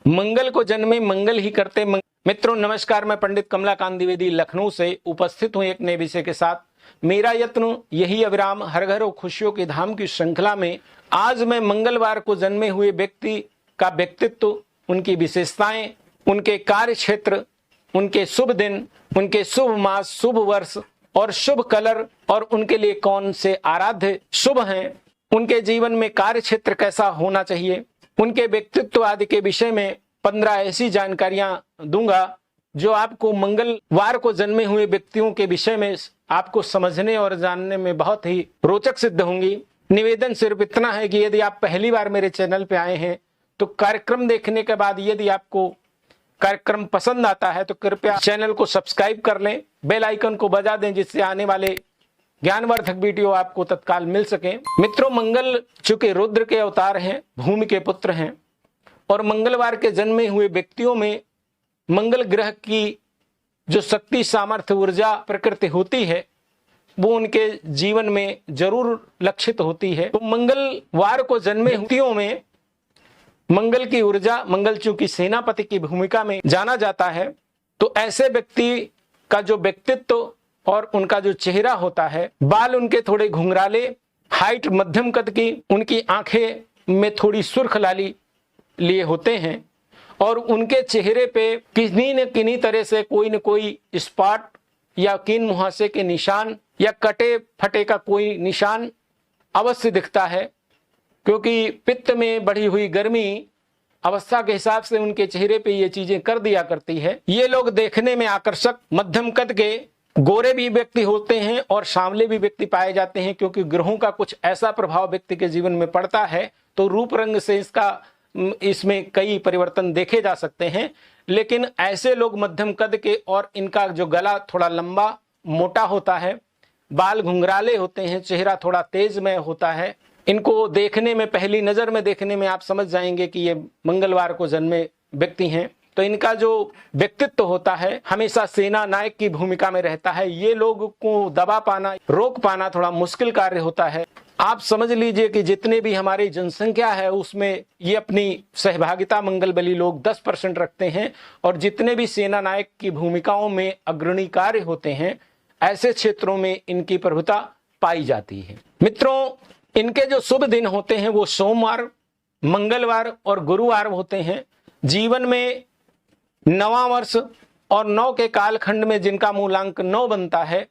मंगल को जन्मे मंगल ही करते मित्रों नमस्कार, मैं पंडित कमलाकांत द्विवेदी लखनऊ से उपस्थित हूं एक नए विषय के साथ। मेरा यत्न यही अविराम हर घर और खुशियों के धाम की श्रृंखला में आज मैं मंगलवार को जन्मे हुए व्यक्ति का व्यक्तित्व, उनकी विशेषताएं, उनके कार्य क्षेत्र, उनके शुभ दिन, उनके शुभ मास, शुभ वर्ष और शुभ कलर और उनके लिए कौन से आराध्य शुभ हैं, उनके जीवन में कार्य क्षेत्र कैसा होना चाहिए, उनके व्यक्तित्व आदि के विषय में 15 ऐसी जानकारियां दूंगा जो आपको मंगलवार को जन्मे हुए व्यक्तियों के विषय में आपको समझने और जानने में बहुत ही रोचक सिद्ध होंगी। निवेदन सिर्फ इतना है कि यदि आप पहली बार मेरे चैनल पे आए हैं तो कार्यक्रम देखने के बाद यदि आपको कार्यक्रम पसंद आता है तो कृपया चैनल को सब्सक्राइब कर लें, बेल आइकन को बजा दें जिससे आने वाले ज्ञानवर्धक वीडियो आपको तत्काल मिल सके। मित्रों, मंगल चूंकि रुद्र के अवतार हैं, भूमि के पुत्र हैं और मंगलवार के जन्मे हुए व्यक्तियों में मंगल ग्रह की जो शक्ति, सामर्थ्य, ऊर्जा, प्रकृति होती है वो उनके जीवन में जरूर लक्षित होती है। तो मंगलवार को जन्मे व्यक्तियों में मंगल की ऊर्जा, मंगल चूंकि सेनापति की भूमिका में जाना जाता है, तो ऐसे व्यक्ति का जो व्यक्तित्व और उनका जो चेहरा होता है, बाल उनके थोड़े घुंघराले, हाइट मध्यम कद की, उनकी आंखें में थोड़ी सुर्ख लाली लिए होते हैं और उनके चेहरे पे किन्हीं न किन्हीं तरह से कोई न कोई स्पॉट या कीन मुहासे के निशान या कटे फटे का कोई निशान अवश्य दिखता है, क्योंकि पित्त में बढ़ी हुई गर्मी अवस्था के हिसाब से उनके चेहरे पे ये चीजें कर दिया करती है। ये लोग देखने में आकर्षक, मध्यम कद के, गोरे भी व्यक्ति होते हैं और सांवले भी व्यक्ति पाए जाते हैं, क्योंकि ग्रहों का कुछ ऐसा प्रभाव व्यक्ति के जीवन में पड़ता है तो रूप रंग से इसमें कई परिवर्तन देखे जा सकते हैं। लेकिन ऐसे लोग मध्यम कद के और इनका जो गला थोड़ा लंबा मोटा होता है, बाल घुंघराले होते हैं, चेहरा थोड़ा तेजमय होता है, इनको देखने में, पहली नजर में देखने में आप समझ जाएंगे कि ये मंगलवार को जन्मे व्यक्ति हैं। तो इनका जो व्यक्तित्व होता है हमेशा सेना नायक की भूमिका में रहता है। ये लोग को दबा पाना, रोक पाना थोड़ा मुश्किल कार्य होता है। आप समझ लीजिए कि जितने भी हमारी जनसंख्या है उसमें ये अपनी सहभागिता मंगल बली लोग 10% रखते हैं और जितने भी सेना नायक की भूमिकाओं में अग्रणी कार्य होते हैं ऐसे क्षेत्रों में इनकी प्रभुता पाई जाती है। मित्रों, इनके जो शुभ दिन होते हैं वो सोमवार, मंगलवार और गुरुवार होते हैं। जीवन में नवां वर्ष और 9 के कालखंड में जिनका मूलांक 9 बनता है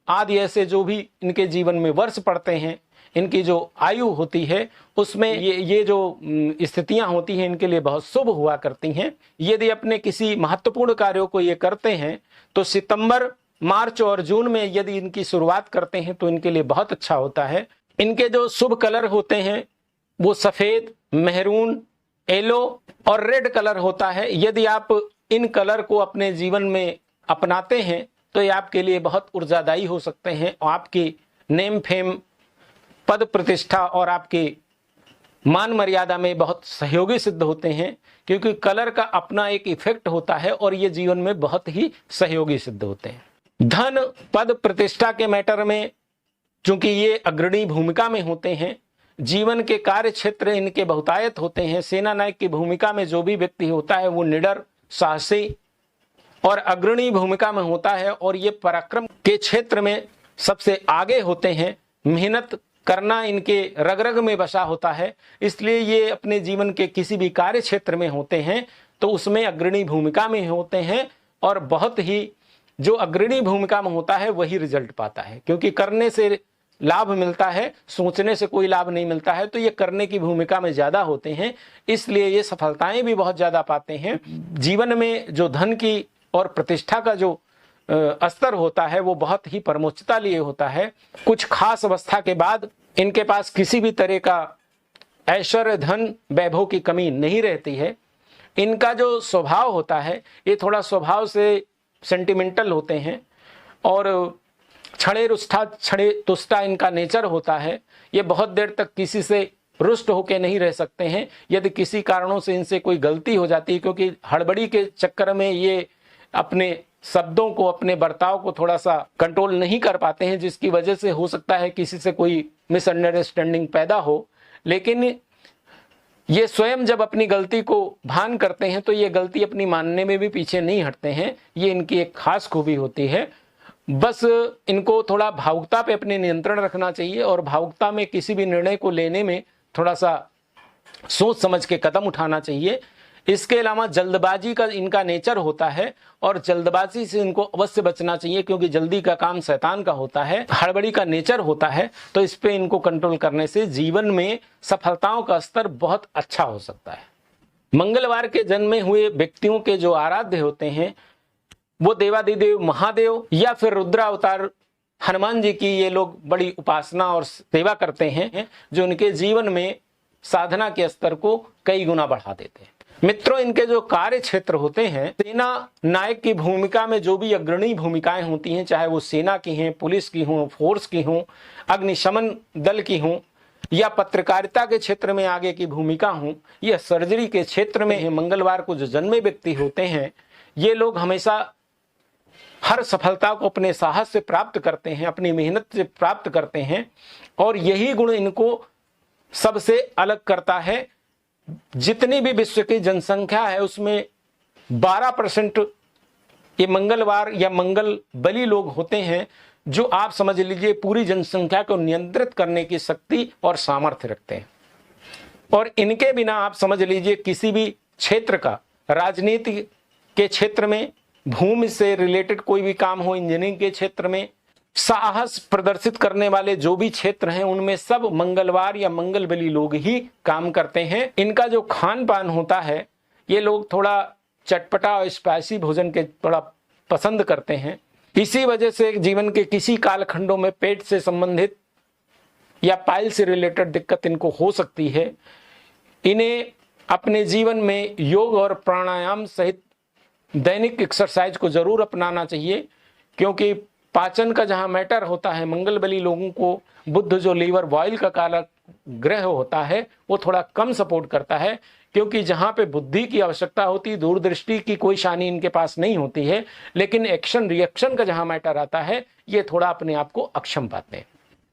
आदि ऐसे जो भी इनके जीवन में वर्ष पड़ते हैं, इनकी जो आयु होती है उसमें ये जो स्थितियां होती हैं इनके लिए बहुत शुभ हुआ करती हैं। यदि अपने किसी महत्वपूर्ण कार्यों को ये करते हैं तो सितंबर, मार्च और जून में यदि इनकी शुरुआत करते हैं तो इनके लिए बहुत अच्छा होता है। इनके जो शुभ कलर होते हैं वो सफेद, मेहरून, येलो और रेड कलर होता है। यदि आप इन कलर को अपने जीवन में अपनाते हैं तो ये आपके लिए बहुत ऊर्जादायी हो सकते हैं और आपकी नेम फेम, पद प्रतिष्ठा और आपकी मान मर्यादा में बहुत सहयोगी सिद्ध होते हैं, क्योंकि कलर का अपना एक इफेक्ट होता है और ये जीवन में बहुत ही सहयोगी सिद्ध होते हैं। धन, पद, प्रतिष्ठा के मैटर में चूंकि ये अग्रणी भूमिका में होते हैं, जीवन के कार्य क्षेत्र इनके बहुतायत होते हैं। सेना नायक की भूमिका में जो भी व्यक्ति होता है वो निडर, साहसी और अग्रणी भूमिका में होता है और ये पराक्रम के क्षेत्र में सबसे आगे होते हैं। मेहनत करना इनके रग रग में बसा होता है, इसलिए ये अपने जीवन के किसी भी कार्य क्षेत्र में होते हैं तो उसमें अग्रणी भूमिका में होते हैं और बहुत ही जो अग्रणी भूमिका में होता है वही रिजल्ट पाता है, क्योंकि करने से लाभ मिलता है, सोचने से कोई लाभ नहीं मिलता है। तो ये करने की भूमिका में ज्यादा होते हैं, इसलिए ये सफलताएं भी बहुत ज्यादा पाते हैं। जीवन में जो धन की और प्रतिष्ठा का जो स्तर होता है वो बहुत ही परमोच्चता लिए होता है। कुछ खास अवस्था के बाद इनके पास किसी भी तरह का ऐश्वर्य, धन, वैभव की कमी नहीं रहती है। इनका जो स्वभाव होता है ये थोड़ा स्वभाव से सेंटिमेंटल होते हैं और छड़े रुष्ठा, छड़े तुष्टा इनका नेचर होता है। ये बहुत देर तक किसी से रुष्ट होकर नहीं रह सकते हैं यदि किसी कारणों से इनसे कोई गलती हो जाती है, क्योंकि हड़बड़ी के चक्कर में ये अपने शब्दों को, अपने बर्ताव को थोड़ा सा कंट्रोल नहीं कर पाते हैं, जिसकी वजह से हो सकता है किसी से कोई मिसअंडरस्टैंडिंग पैदा हो। लेकिन ये स्वयं जब अपनी गलती को भान करते हैं तो ये गलती अपनी मानने में भी पीछे नहीं हटते हैं। ये इनकी एक खास खूबी होती है। बस इनको थोड़ा भावुकता पे अपने नियंत्रण रखना चाहिए और भावुकता में किसी भी निर्णय को लेने में थोड़ा सा सोच समझ के कदम उठाना चाहिए। इसके अलावा जल्दबाजी का इनका नेचर होता है और जल्दबाजी से इनको अवश्य बचना चाहिए, क्योंकि जल्दी का काम शैतान का होता है, हड़बड़ी का नेचर होता है। तो इस पे इनको कंट्रोल करने से जीवन में सफलताओं का स्तर बहुत अच्छा हो सकता है। मंगलवार के जन्मे हुए व्यक्तियों के जो आराध्य होते हैं वो देवादिदेव महादेव या फिर रुद्रावतार हनुमान जी की ये लोग बड़ी उपासना और सेवा करते हैं, जो उनके जीवन में साधना के स्तर को कई गुना बढ़ा देते हैं। मित्रों, इनके जो कार्य क्षेत्र होते हैं, सेना नायक की भूमिका में जो भी अग्रणी भूमिकाएं होती हैं, चाहे वो सेना की हैं, पुलिस की हों, फोर्स की हों, अग्निशमन दल की हों या पत्रकारिता के क्षेत्र में आगे की भूमिका हों, यह सर्जरी के क्षेत्र में है। मंगलवार को जो जन्मे व्यक्ति होते हैं ये लोग हमेशा हर सफलता को अपने साहस से प्राप्त करते हैं, अपनी मेहनत से प्राप्त करते हैं और यही गुण इनको सबसे अलग करता है। जितनी भी विश्व की जनसंख्या है उसमें 12% ये मंगलवार या मंगल बली लोग होते हैं, जो आप समझ लीजिए पूरी जनसंख्या को नियंत्रित करने की शक्ति और सामर्थ्य रखते हैं। और इनके बिना आप समझ लीजिए किसी भी क्षेत्र का, राजनीति के क्षेत्र में, भूमि से रिलेटेड कोई भी काम हो, इंजीनियरिंग के क्षेत्र में, साहस प्रदर्शित करने वाले जो भी क्षेत्र हैं उनमें सब मंगलवार या मंगल बली लोग ही काम करते हैं। इनका जो खान पान होता है, ये लोग थोड़ा चटपटा और स्पाइसी भोजन के थोड़ा पसंद करते हैं। इसी वजह से जीवन के किसी कालखंडों में पेट से संबंधित या पाइल से रिलेटेड दिक्कत इनको हो सकती है। इन्हें अपने जीवन में योग और प्राणायाम सहित दैनिक एक्सरसाइज को जरूर अपनाना चाहिए, क्योंकि पाचन का जहां मैटर होता है, मंगल बली लोगों को बुध जो लीवर बॉयल का काला ग्रह होता है वो थोड़ा कम सपोर्ट करता है, क्योंकि जहां पे बुद्धि की आवश्यकता होती, दूरदृष्टि की कोई शानी इनके पास नहीं होती है, लेकिन एक्शन रिएक्शन का जहां मैटर आता है ये थोड़ा अपने आप को अक्षम पाते हैं।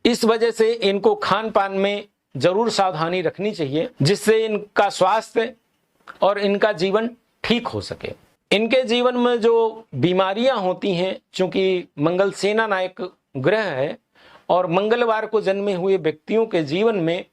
इस वजह से इनको खान पान में जरूर सावधानी रखनी चाहिए, जिससे इनका स्वास्थ्य और इनका जीवन ठीक हो सके। इनके जीवन में जो बीमारियां होती हैं, चूंकि मंगल सेना नायक ग्रह है और मंगलवार को जन्मे हुए व्यक्तियों के जीवन में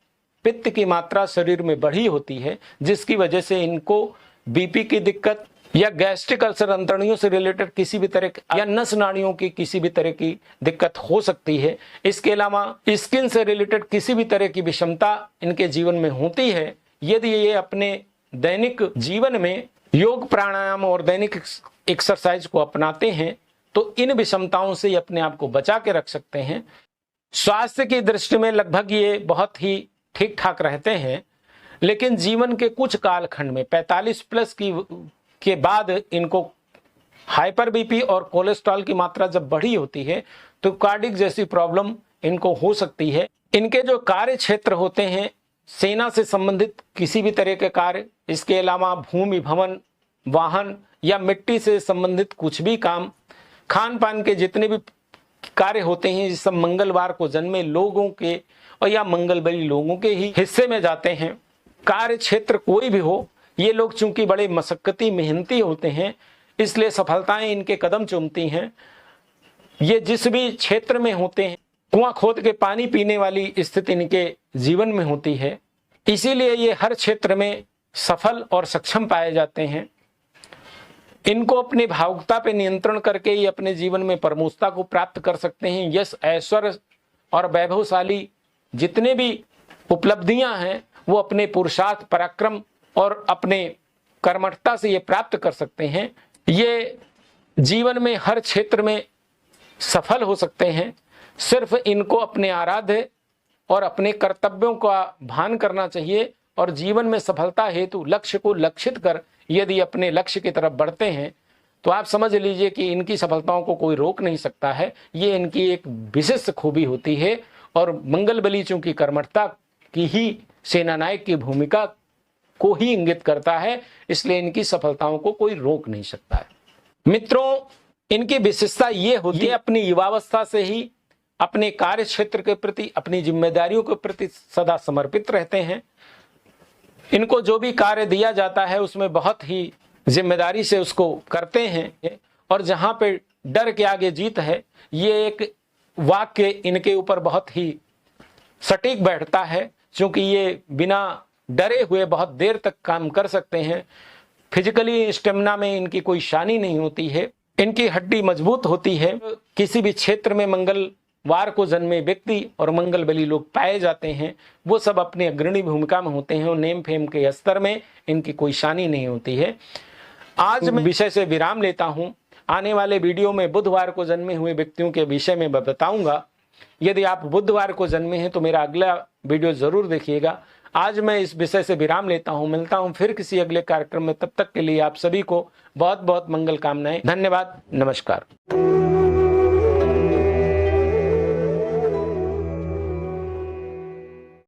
पित्त की मात्रा शरीर में बढ़ी होती है, जिसकी वजह से इनको बीपी की दिक्कत या गैस्ट्रिक अल्सर, अंतड़ियों से रिलेटेड किसी भी तरह या नस नाड़ियों की किसी भी तरह की दिक्कत हो सकती है। इसके अलावा स्किन से रिलेटेड किसी भी तरह की विषमता इनके जीवन में होती है। यदि ये अपने दैनिक जीवन में योग, प्राणायाम और दैनिक एक्सरसाइज को अपनाते हैं तो इन विषमताओं से ये अपने आप को बचा के रख सकते हैं। स्वास्थ्य की दृष्टि में लगभग ये बहुत ही ठीक ठाक रहते हैं, लेकिन जीवन के कुछ कालखंड में 45 प्लस के बाद इनको हाइपर बीपी और कोलेस्ट्रॉल की मात्रा जब बढ़ी होती है तो कार्डिक जैसी प्रॉब्लम इनको हो सकती है। इनके जो कार्य क्षेत्र होते हैं, सेना से संबंधित किसी भी तरह के कार्य, इसके अलावा भूमि, भवन, वाहन या मिट्टी से संबंधित कुछ भी काम, खान पान के जितने भी कार्य होते हैं, ये सब मंगलवार को जन्मे लोगों के और या मंगल बली लोगों के ही हिस्से में जाते हैं। कार्य क्षेत्र कोई भी हो, ये लोग चूंकि बड़े मशक्कती मेहनती होते हैं, इसलिए सफलताएं इनके कदम चूमती हैं। ये जिस भी क्षेत्र में होते हैं, कुआं खोद के पानी पीने वाली स्थिति इनके जीवन में होती है, इसीलिए ये हर क्षेत्र में सफल और सक्षम पाए जाते हैं। इनको अपनी भावुकता पे नियंत्रण करके ये अपने जीवन में परमोषता को प्राप्त कर सकते हैं। यश, ऐश्वर्य और वैभवशाली जितने भी उपलब्धियां हैं वो अपने पुरुषार्थ, पराक्रम और अपने कर्मठता से ये प्राप्त कर सकते हैं। ये जीवन में हर क्षेत्र में सफल हो सकते हैं। सिर्फ इनको अपने आराध्य और अपने कर्तव्यों का भान करना चाहिए और जीवन में सफलता हेतु लक्ष्य को लक्षित कर यदि अपने लक्ष्य की तरफ बढ़ते हैं तो आप समझ लीजिए कि इनकी सफलताओं को कोई रोक नहीं सकता है। ये इनकी एक विशिष्ट खूबी होती है और मंगल बली चूंकि कर्मठता की ही, सेना नायक की भूमिका को ही इंगित करता है, इसलिए इनकी सफलताओं को कोई रोक नहीं सकता है। मित्रों, इनकी विशेषता ये होती है अपनी युवावस्था से ही अपने कार्य क्षेत्र के प्रति, अपनी जिम्मेदारियों के प्रति सदा समर्पित रहते हैं। इनको जो भी कार्य दिया जाता है उसमें बहुत ही जिम्मेदारी से उसको करते हैं, और जहां पे डर के आगे जीत है, ये एक वाक्य इनके ऊपर बहुत ही सटीक बैठता है, क्योंकि ये बिना डरे हुए बहुत देर तक काम कर सकते हैं। फिजिकली स्टेमिना में इनकी कोई शानी नहीं होती है, इनकी हड्डी मजबूत होती है। किसी भी क्षेत्र में मंगलवार को जन्मे व्यक्ति और मंगल बली लोग पाए जाते हैं, वो सब अपनी अग्रणी भूमिका में होते हैं और नेम फेम के स्तर में इनकी कोई शानी नहीं होती है। आज मैं विषय से विराम लेता हूं। आने वाले वीडियो में बुधवार को जन्मे हुए व्यक्तियों के विषय में बताऊंगा। यदि आप बुधवार को जन्मे हैं तो मेरा अगला वीडियो जरूर देखिएगा। आज मैं इस विषय से विराम लेता हूं, मिलता हूं फिर किसी अगले कार्यक्रम में। तब तक के लिए आप सभी को बहुत बहुत मंगल कामनाएं। धन्यवाद, नमस्कार।